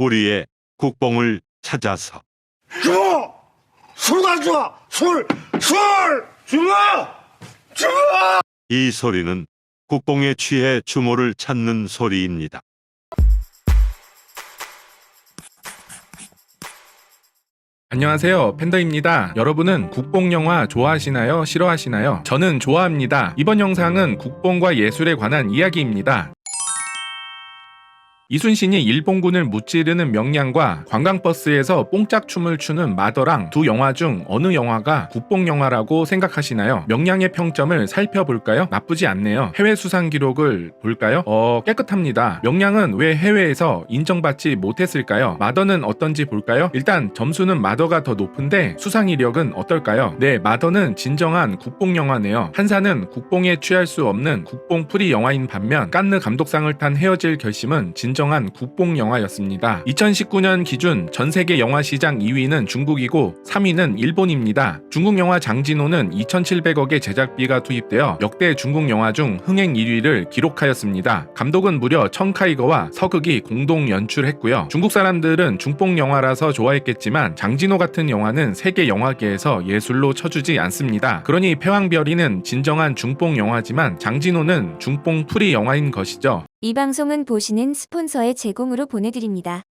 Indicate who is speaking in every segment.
Speaker 1: 우리의 국뽕을 찾아서.
Speaker 2: 줘! 술 가져와! 술! 주마!
Speaker 1: 이 소리는 국뽕에 취해 주모를 찾는 소리입니다.
Speaker 3: 안녕하세요, 팬더입니다. 여러분은 국뽕 영화 좋아하시나요? 싫어하시나요? 저는 좋아합니다. 이번 영상은 국뽕과 예술에 관한 이야기입니다. 이순신이 일본군을 무찌르는 명량과 관광버스에서 뽕짝춤을 추는 마더랑 두 영화 중 어느 영화가 국뽕 영화라고 생각하시나요? 명량의 평점을 살펴볼까요? 나쁘지 않네요. 해외 수상 기록을 볼까요? 깨끗합니다. 명량은 왜 해외에서 인정받지 못했을까요? 마더는 어떤지 볼까요? 일단 점수는 마더가 더 높은데 수상 이력은 어떨까요? 네, 마더는 진정한 국뽕 영화네요. 한사는 국뽕에 취할 수 없는 국뽕 프리 영화인 반면 깐느 감독상을 탄 헤어질 결심은 진정한 국뽕 영화였습니다. 2019년 기준 전세계 영화 시장 2위는 중국이고 3위는 일본입니다. 중국 영화 장진호는 2,700억의 제작비가 투입되어 역대 중국 영화 중 흥행 1위를 기록하였습니다. 감독은 무려 청카이거와 서극이 공동 연출했고요. 중국 사람들은 중뽕 영화라서 좋아했겠지만 장진호 같은 영화는 세계 영화계에서 예술로 쳐주지 않습니다. 그러니 패왕별이는 진정한 중뽕 영화지만 장진호는 중뽕 프리 영화인 것이죠.
Speaker 4: 이 방송은 보시는 스폰서의 제공으로 보내드립니다.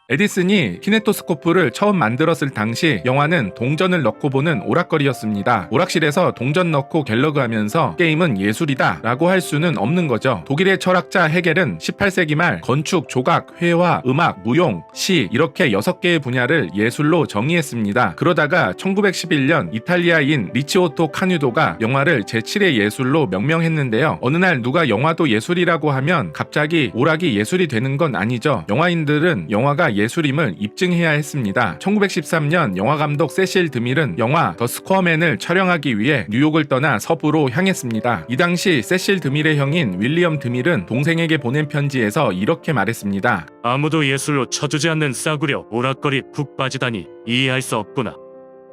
Speaker 3: 에디슨이 키네토스코프를 처음 만들었을 당시 영화는 동전을 넣고 보는 오락거리였습니다. 오락실에서 동전 넣고 갤러그 하면서 게임은 예술이다 라고 할 수는 없는 거죠. 독일의 철학자 헤겔은 18세기 말 건축, 조각, 회화, 음악, 무용, 시 이렇게 6개의 분야를 예술로 정의했습니다. 그러다가 1911년 이탈리아인 리치오토 카뉴도가 영화를 제7의 예술로 명명했는데요. 어느 날 누가 영화도 예술이라고 하면 갑자기 오락이 예술이 되는 건 아니죠. 영화인들은 영화가 예술임을 입증해야 했습니다. 1913년 영화감독 세실 드밀은 영화 더 스쿼어맨을 촬영하기 위해 뉴욕을 떠나 서부로 향했습니다. 이 당시 세실 드밀의 형인 윌리엄 드밀은 동생에게 보낸 편지에서 이렇게 말했습니다.
Speaker 5: 아무도 예술로 쳐주지 않는 싸구려 오락거리 푹 빠지다니 이해할 수 없구나.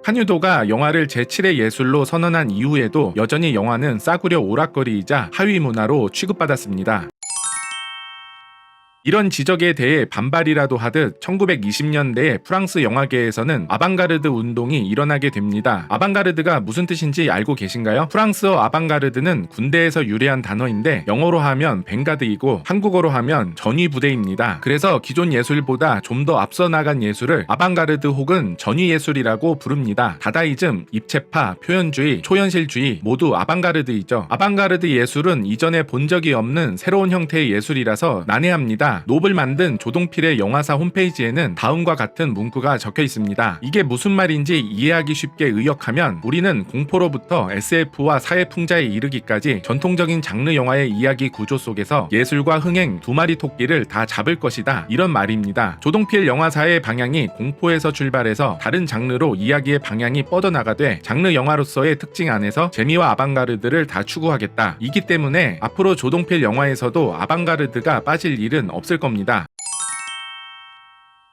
Speaker 3: 카뉴도가 영화를 제7의 예술로 선언한 이후에도 여전히 영화는 싸구려 오락거리이자 하위 문화로 취급받았습니다. 이런 지적에 대해 반발이라도 하듯 1920년대에 프랑스 영화계에서는 아방가르드 운동이 일어나게 됩니다. 아방가르드가 무슨 뜻인지 알고 계신가요? 프랑스어 아방가르드는 군대에서 유래한 단어인데 영어로 하면 뱅가드이고 한국어로 하면 전위부대입니다. 그래서 기존 예술보다 좀 더 앞서 나간 예술을 아방가르드 혹은 전위예술이라고 부릅니다. 다다이즘, 입체파, 표현주의, 초현실주의 모두 아방가르드이죠. 아방가르드 예술은 이전에 본 적이 없는 새로운 형태의 예술이라서 난해합니다. 노블 만든 조동필의 영화사 홈페이지에는 다음과 같은 문구가 적혀 있습니다. 이게 무슨 말인지 이해하기 쉽게 의역하면 우리는 공포로부터 SF와 사회풍자에 이르기까지 전통적인 장르 영화의 이야기 구조 속에서 예술과 흥행 두 마리 토끼를 다 잡을 것이다. 이런 말입니다. 조동필 영화사의 방향이 공포에서 출발해서 다른 장르로 이야기의 방향이 뻗어나가되 장르 영화로서의 특징 안에서 재미와 아방가르드를 다 추구하겠다. 이기 때문에 앞으로 조동필 영화에서도 아방가르드가 빠질 일은 없을 겁니다.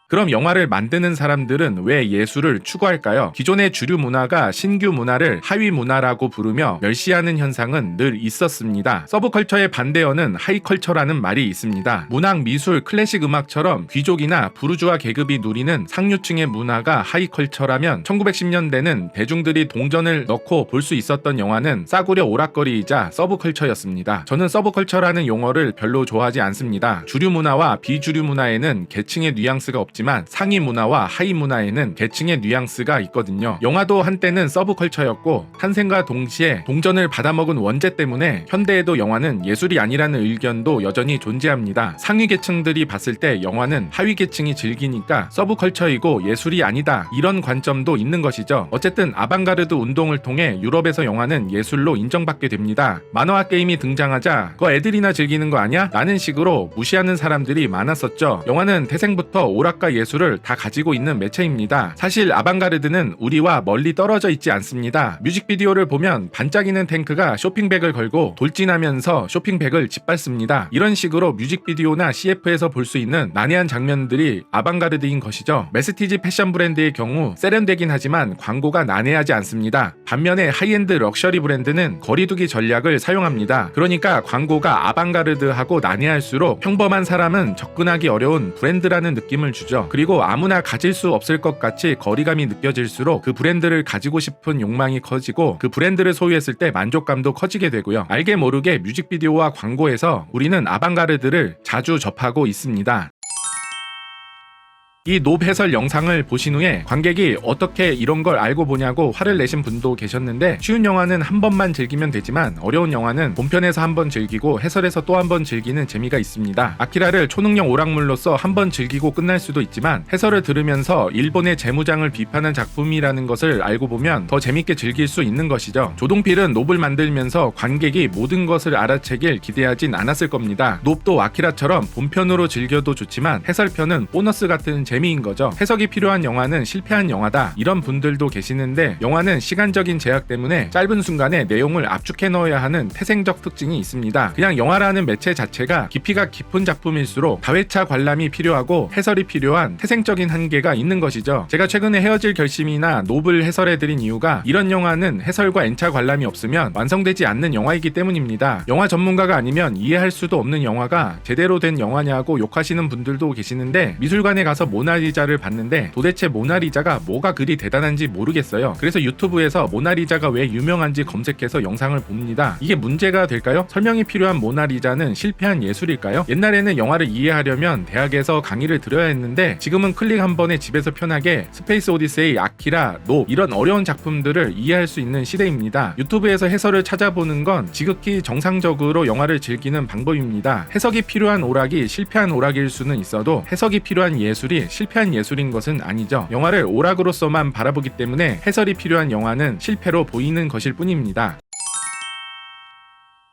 Speaker 3: 그럼 영화를 만드는 사람들은 왜 예술을 추구할까요? 기존의 주류 문화가 신규 문화를 하위 문화라고 부르며 멸시하는 현상은 늘 있었습니다. 서브컬처의 반대어는 하이컬처라는 말이 있습니다. 문학, 미술, 클래식 음악처럼 귀족이나 부르주아 계급이 누리는 상류층의 문화가 하이컬처라면 1910년대는 대중들이 동전을 넣고 볼 수 있었던 영화는 싸구려 오락거리이자 서브컬처였습니다. 저는 서브컬처라는 용어를 별로 좋아하지 않습니다. 주류 문화와 비주류 문화에는 계층의 뉘앙스가 없지만 상위 문화와 하위 문화에는 계층의 뉘앙스가 있거든요. 영화도 한때는 서브컬처였고 탄생과 동시에 동전을 받아먹은 원죄 때문에 현대에도 영화는 예술이 아니라는 의견도 여전히 존재합니다. 상위 계층들이 봤을 때 영화는 하위 계층이 즐기니까 서브컬처이고 예술이 아니다 이런 관점도 있는 것이죠. 어쨌든 아방가르드 운동을 통해 유럽에서 영화는 예술로 인정받게 됩니다. 만화와 게임이 등장하자 그거 애들이나 즐기는 거 아니야? 라는 식으로 무시하는 사람들이 많았었죠. 영화는 태생부터 오락과 문화와 예술을 다 가지고 있는 매체입니다. 사실 아방가르드는 우리와 멀리 떨어져 있지 않습니다. 뮤직비디오를 보면 반짝이는 탱크가 쇼핑백을 걸고 돌진하면서 쇼핑백을 짓밟습니다. 이런 식으로 뮤직비디오나 CF에서 볼 수 있는 난해한 장면들이 아방가르드인 것이죠. 메스티지 패션 브랜드의 경우 세련되긴 하지만 광고가 난해하지 않습니다. 반면에 하이엔드 럭셔리 브랜드는 거리두기 전략을 사용합니다. 그러니까 광고가 아방가르드하고 난해할수록 평범한 사람은 접근하기 어려운 브랜드라는 느낌을 주죠. 그리고 아무나 가질 수 없을 것 같이 거리감이 느껴질수록 그 브랜드를 가지고 싶은 욕망이 커지고 그 브랜드를 소유했을 때 만족감도 커지게 되고요. 알게 모르게 뮤직비디오와 광고에서 우리는 아방가르드를 자주 접하고 있습니다. 이 노브 해설 영상을 보신 후에 관객이 어떻게 이런 걸 알고 보냐고 화를 내신 분도 계셨는데, 쉬운 영화는 한 번만 즐기면 되지만 어려운 영화는 본편에서 한 번 즐기고 해설에서 또 한 번 즐기는 재미가 있습니다. 아키라를 초능력 오락물로서 한 번 즐기고 끝날 수도 있지만 해설을 들으면서 일본의 재무장을 비판한 작품이라는 것을 알고 보면 더 재밌게 즐길 수 있는 것이죠. 조동필은 노브를 만들면서 관객이 모든 것을 알아채길 기대하진 않았을 겁니다. 노브도 아키라처럼 본편으로 즐겨도 좋지만 해설편은 보너스 같은 재미인 거죠. 해석이 필요한 영화는 실패한 영화다, 이런 분들도 계시는데, 영화는 시간적인 제약 때문에 짧은 순간에 내용을 압축해 넣어야 하는 태생적 특징이 있습니다. 그냥 영화라는 매체 자체가 깊이가 깊은 작품일수록 다회차 관람이 필요하고 해설이 필요한 태생적인 한계가 있는 것이죠. 제가 최근에 헤어질 결심이나 노블 해설해드린 이유가 이런 영화는 해설과 N차 관람이 없으면 완성되지 않는 영화이기 때문입니다. 영화 전문가가 아니면 이해할 수도 없는 영화가 제대로 된 영화냐고 욕하시는 분들도 계시는데, 미술관에 가서 모나리자를 봤는데 도대체 모나리자가 뭐가 그리 대단한지 모르겠어요. 그래서 유튜브에서 모나리자가 왜 유명한지 검색해서 영상을 봅니다. 이게 문제가 될까요? 설명이 필요한 모나리자는 실패한 예술일까요? 옛날에는 영화를 이해하려면 대학에서 강의를 들어야 했는데, 지금은 클릭 한 번에 집에서 편하게 스페이스 오디세이, 아키라, 노 이런 어려운 작품들을 이해할 수 있는 시대입니다. 유튜브에서 해설을 찾아보는 건 지극히 정상적으로 영화를 즐기는 방법입니다. 해석이 필요한 오락이 실패한 오락일 수는 있어도 해석이 필요한 예술이 실패한 예술인 것은 아니죠. 영화를 오락으로서만 바라보기 때문에 해설이 필요한 영화는 실패로 보이는 것일 뿐입니다.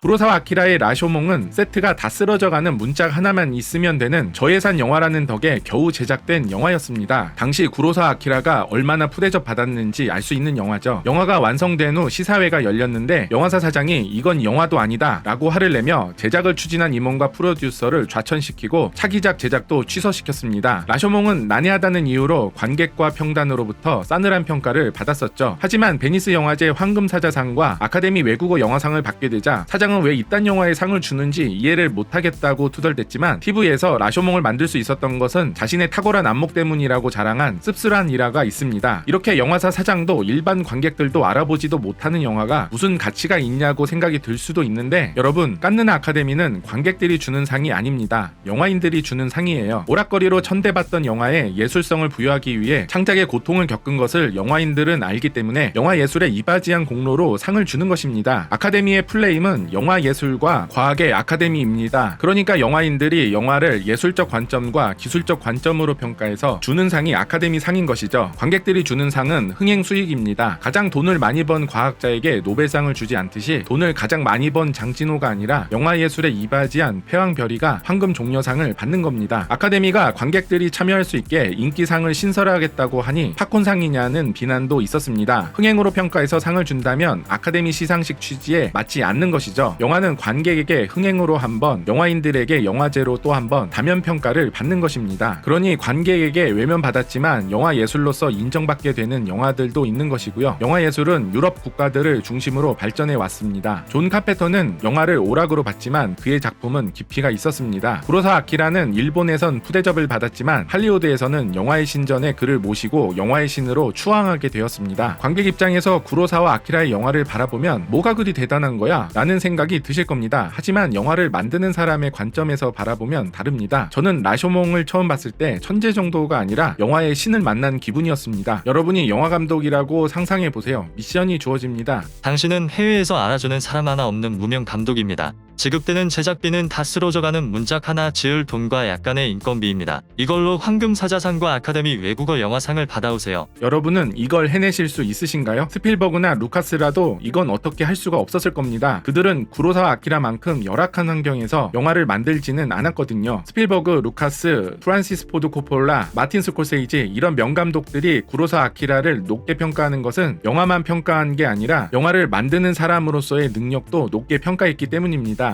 Speaker 3: 구로사와 아키라의 라쇼몽은 세트가 다 쓰러져가는 문짝 하나만 있으면 되는 저예산 영화라는 덕에 겨우 제작된 영화였습니다. 당시 구로사와 아키라가 얼마나 푸대접 받았는지 알 수 있는 영화죠. 영화가 완성된 후 시사회가 열렸는데 영화사 사장이 이건 영화도 아니다 라고 화를 내며 제작을 추진한 임원과 프로듀서를 좌천시키고 차기작 제작도 취소시켰습니다. 라쇼몽은 난해하다는 이유로 관객과 평단으로부터 싸늘한 평가를 받았었죠. 하지만 베니스 영화제 황금사자상과 아카데미 외국어 영화상을 받게 되자 사장은 왜 이딴 영화에 상을 주는지 이해를 못하겠다고 투덜댔지만, TV에서 라쇼몽을 만들 수 있었던 것은 자신의 탁월한 안목 때문이라고 자랑한 씁쓸한 일화가 있습니다. 이렇게 영화사 사장도 일반 관객들도 알아보지도 못하는 영화가 무슨 가치가 있냐고 생각이 들 수도 있는데, 여러분, 깐느 아카데미는 관객들이 주는 상이 아닙니다. 영화인들이 주는 상이에요. 오락거리로 천대받던 영화에 예술성을 부여하기 위해 창작의 고통을 겪은 것을 영화인들은 알기 때문에 영화 예술의 이바지한 공로로 상을 주는 것입니다. 아카데미의 플레임은 영화 예술과 과학의 아카데미입니다. 그러니까 영화인들이 영화를 예술적 관점과 기술적 관점으로 평가해서 주는 상이 아카데미 상인 것이죠. 관객들이 주는 상은 흥행 수익입니다. 가장 돈을 많이 번 과학자에게 노벨상을 주지 않듯이 돈을 가장 많이 번 장진호가 아니라 영화 예술의 이바지한 패왕별이가 황금 종려상을 받는 겁니다. 아카데미가 관객들이 참여할 수 있게 인기상을 신설하겠다고 하니 팝콘상이냐는 비난도 있었습니다. 흥행으로 평가해서 상을 준다면 아카데미 시상식 취지에 맞지 않는 것이죠. 영화는 관객에게 흥행으로 한 번, 영화인들에게 영화제로 또 한 번 다면 평가를 받는 것입니다. 그러니 관객에게 외면받았지만 영화 예술로서 인정받게 되는 영화들도 있는 것이고요. 영화 예술은 유럽 국가들을 중심으로 발전해 왔습니다. 존 카페터는 영화를 오락으로 봤지만 그의 작품은 깊이가 있었습니다. 구로사 아키라는 일본에선 푸대접을 받았지만 할리우드에서는 영화의 신전에 그를 모시고 영화의 신으로 추앙하게 되었습니다. 관객 입장에서 구로사와 아키라의 영화를 바라보면 뭐가 그리 대단한 거야? 라는 생각이 드실 겁니다. 하지만 영화를 만드는 사람의 관점에서 바라보면 다릅니다. 저는 라쇼몽을 처음 봤을 때 천재 정도가 아니라 영화의 신을 만난 기분이었습니다. 여러분이 영화 감독이라고 상상해보세요. 미션이 주어집니다.
Speaker 6: 당신은 해외에서 알아주는 사람 하나 없는 무명 감독입니다. 지급되는 제작비는 다 쓰러져가는 문작 하나 지을 돈과 약간의 인건비입니다. 이걸로 황금사자상과 아카데미 외국어 영화상을 받아오세요.
Speaker 3: 여러분은 이걸 해내실 수 있으신가요? 스필버그나 루카스라도 이건 어떻게 할 수가 없었을 겁니다. 그들은 구로사와 아키라만큼 열악한 환경에서 영화를 만들지는 않았거든요. 스필버그, 루카스, 프란시스 포드 코폴라, 마틴 스콜세이지 이런 명감독들이 구로사 아키라를 높게 평가하는 것은 영화만 평가한 게 아니라 영화를 만드는 사람으로서의 능력도 높게 평가했기 때문입니다.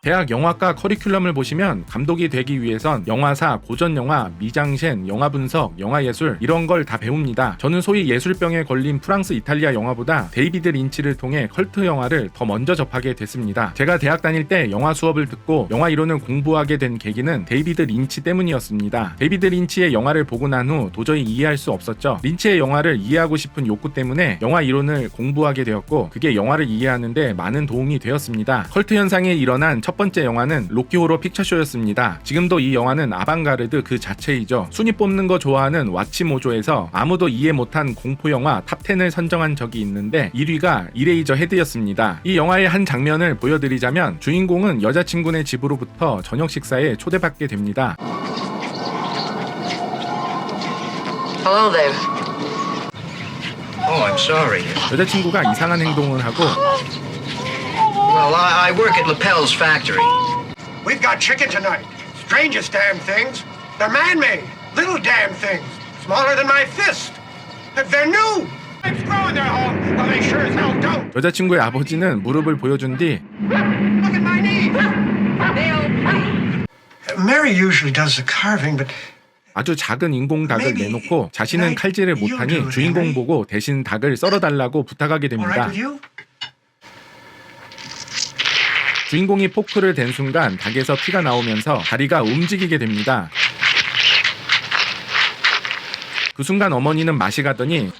Speaker 3: 대학 영화과 커리큘럼을 보시면 감독이 되기 위해선 영화사, 고전영화, 미장센, 영화분석, 영화예술 이런 걸 다 배웁니다. 저는 소위 예술병에 걸린 프랑스, 이탈리아 영화보다 데이비드 린치를 통해 컬트 영화를 더 먼저 접하게 됐습니다. 제가 대학 다닐 때 영화 수업을 듣고 영화 이론을 공부하게 된 계기는 데이비드 린치 때문이었습니다. 데이비드 린치의 영화를 보고 난 후 도저히 이해할 수 없었죠. 린치의 영화를 이해하고 싶은 욕구 때문에 영화 이론을 공부하게 되었고 그게 영화를 이해하는 데 많은 도움이 되었습니다. 컬트 현상이 일어난 첫 번째 영화는 로키 호러 픽처쇼였습니다. 지금도 이 영화는 아방가르드 그 자체이죠. 순위 뽑는 거 좋아하는 왓치모조에서 아무도 이해 못한 공포영화 탑10을 선정한 적이 있는데 1위가 이레이저 헤드였습니다. 이 영화의 한 장면을 보여드리자면 주인공은 여자친구네 집으로부터 저녁 식사에 초대받게 됩니다.
Speaker 7: Hello there. Oh, I'm sorry.
Speaker 3: 여자친구가 이상한 행동을 하고
Speaker 7: Well, I work at Lapel's factory.
Speaker 2: We've got chicken tonight. Strangest damn things. They're man-made. Little damn things. Smaller than my fist. They're new. It's growing their home. Well, they sure as hell don't.
Speaker 3: 여자친구의 아버지는 무릎을 보여준 뒤
Speaker 2: Look at my knees. Mary usually does the carving, but
Speaker 3: 아주 작은 인공 닭을 내놓고 자신은 칼질을 못하니 주인공 보고 대신 닭을 썰어달라고 부탁하게
Speaker 2: all right
Speaker 3: 됩니다.
Speaker 2: with you?
Speaker 3: 주인공이 포크를 댄 순간 닭에서 피가 나오면서 다리가 움직이게 됩니다. 그 순간 어머니는 맛이 가더니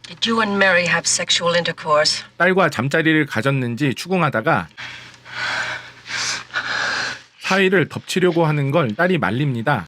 Speaker 7: Did you and Mary have sexual intercourse?
Speaker 3: 딸과 잠자리를 가졌는지 추궁하다가 사위를 덮치려고 하는 걸 딸이 말립니다.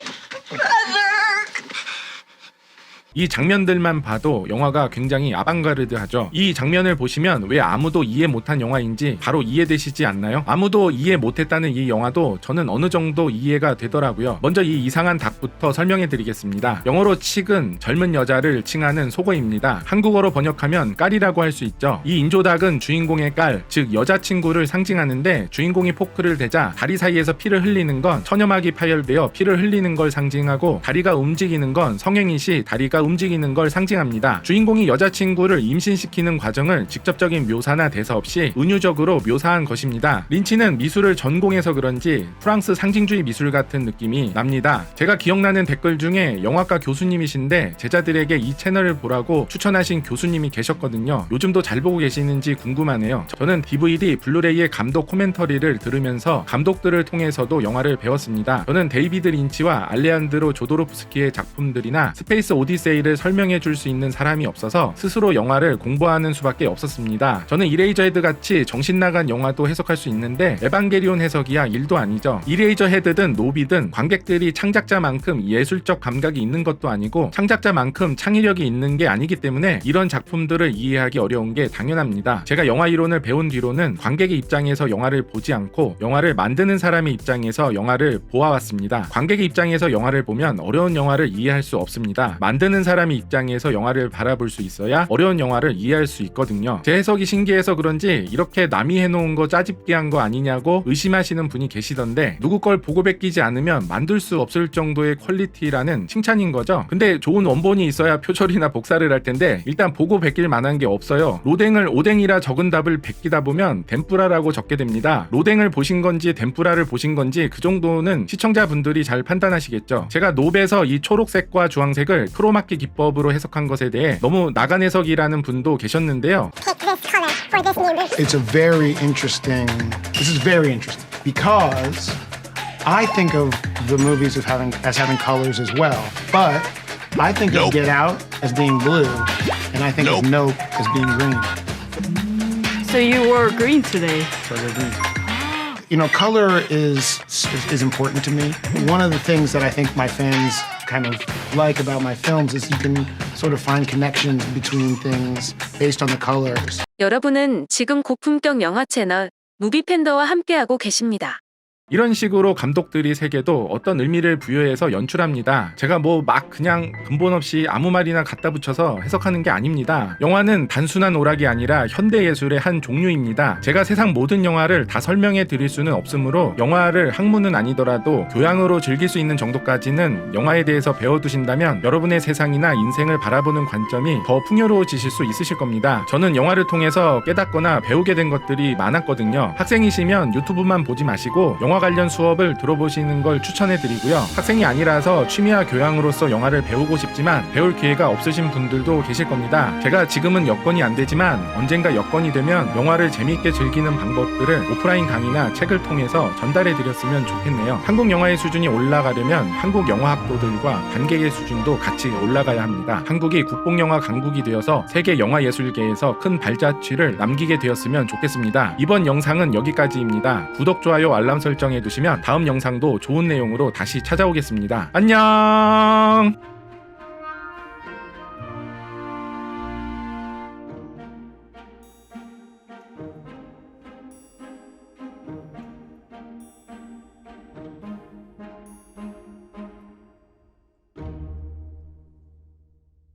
Speaker 3: 이 장면들만 봐도 영화가 굉장히 아방가르드하죠. 이 장면을 보시면 왜 아무도 이해 못한 영화인지 바로 이해되시지 않나요? 아무도 이해 못했다는 이 영화도 저는 어느 정도 이해가 되더라고요. 먼저 이 이상한 닭부터 설명해 드리겠습니다. 영어로 칡은 젊은 여자를 칭하는 속어입니다. 한국어로 번역하면 깔이라고 할 수 있죠. 이 인조닭은 주인공의 깔, 즉 여자친구를 상징하는데 주인공이 포크를 대자 다리 사이에서 피를 흘리는 건 천여막이 파열되어 피를 흘리는 걸 상징하고 다리가 움직이는 건 성행위 시 다리가 움직이는 걸 상징합니다. 주인공이 여자친구를 임신시키는 과정을 직접적인 묘사나 대사 없이 은유적으로 묘사한 것입니다. 린치는 미술을 전공해서 그런지 프랑스 상징주의 미술 같은 느낌이 납니다. 제가 기억나는 댓글 중에 영화과 교수님이신데 제자들에게 이 채널을 보라고 추천하신 교수님이 계셨거든요. 요즘도 잘 보고 계시는지 궁금하네요. 저는 DVD, 블루레이의 감독 코멘터리를 들으면서 감독들을 통해서도 영화를 배웠습니다. 저는 데이비드 린치와 알레한드로 조도로프스키의 작품들이나 스페이스 오디세이를 설명해 줄 수 있는 사람이 없어서 스스로 영화를 공부하는 수밖에 없었습니다. 저는 이레이저 헤드 같이 정신 나간 영화도 해석할 수 있는데 에반게리온 해석이야 일도 아니죠. 이레이저 헤드든 노비든 관객들이 창작자만큼 예술적 감각이 있는 것도 아니고 창작자만큼 창의력이 있는 게 아니기 때문에 이런 작품들을 이해하기 어려운 게 당연합니다. 제가 영화 이론을 배운 뒤로는 관객의 입장에서 영화를 보지 않고 영화를 만드는 사람의 입장에서 영화를 보아왔습니다. 관객의 입장에서 영화를 보면 어려운 영화를 이해할 수 없습니다. 만드는 사람의 입장에서 영화를 바라볼 수 있어야 어려운 영화를 이해할 수 있거든요. 제 해석이 신기해서 그런지 이렇게 남이 해놓은 거 짜집기 한 거 아니냐고 의심하시는 분이 계시던데 누구 걸 보고 베끼지 않으면 만들 수 없을 정도의 퀄리티라는 칭찬인 거죠. 근데 좋은 원본이 있어야 표절이나 복사를 할 텐데 일단 보고 베낄 만한 게 없어요. 로댕을 오뎅이라 적은 답을 베끼다 보면 덴뿌라라고 적게 됩니다. 로댕을 보신 건지 덴뿌라를 보신 건지 그 정도는 시청자분들이 잘 판단하시겠죠. 제가 노베에서 이 초록색과 주황색을 크로마키 기법으로 해석한 것에 대해 너무 나간 해석이라는 분도 계셨는데요.
Speaker 8: It's a very interesting. This is very interesting because I think of the movies as having colors as well, but I think of Get Out as being blue, and I think of Nope as being green.
Speaker 9: So you wore green today.
Speaker 8: You know, color is important to me. One of the things that I think my fans kind of like about my films is you can sort of find connections between things based on the colors.
Speaker 10: 여러분은 지금 고품격 영화 채널 무비팬더와 함께하고 계십니다.
Speaker 3: 이런 식으로 감독들이 세계도 어떤 의미를 부여해서 연출합니다. 제가 뭐 막 그냥 근본 없이 아무 말이나 갖다 붙여서 해석하는 게 아닙니다. 영화는 단순한 오락이 아니라 현대 예술의 한 종류입니다. 제가 세상 모든 영화를 다 설명해 드릴 수는 없으므로 영화를 학문은 아니더라도 교양으로 즐길 수 있는 정도까지는 영화에 대해서 배워두신다면 여러분의 세상이나 인생을 바라보는 관점이 더 풍요로워지실 수 있으실 겁니다. 저는 영화를 통해서 깨닫거나 배우게 된 것들이 많았거든요. 학생이시면 유튜브만 보지 마시고 영화 관련 수업을 들어보시는 걸 추천해드리고요. 학생이 아니라서 취미와 교양으로서 영화를 배우고 싶지만 배울 기회가 없으신 분들도 계실 겁니다. 제가 지금은 여건이 안 되지만 언젠가 여건이 되면 영화를 재미있게 즐기는 방법들을 오프라인 강의나 책을 통해서 전달해드렸으면 좋겠네요. 한국 영화의 수준이 올라가려면 한국 영화학도들과 관객의 수준도 같이 올라가야 합니다. 한국이 국뽕영화 강국이 되어서 세계 영화예술계에서 큰 발자취를 남기게 되었으면 좋겠습니다. 이번 영상은 여기까지입니다. 구독, 좋아요, 알람 설정 해두시면 다음 영상도 좋은 내용으로 다시 찾아오겠습니다. 안녕!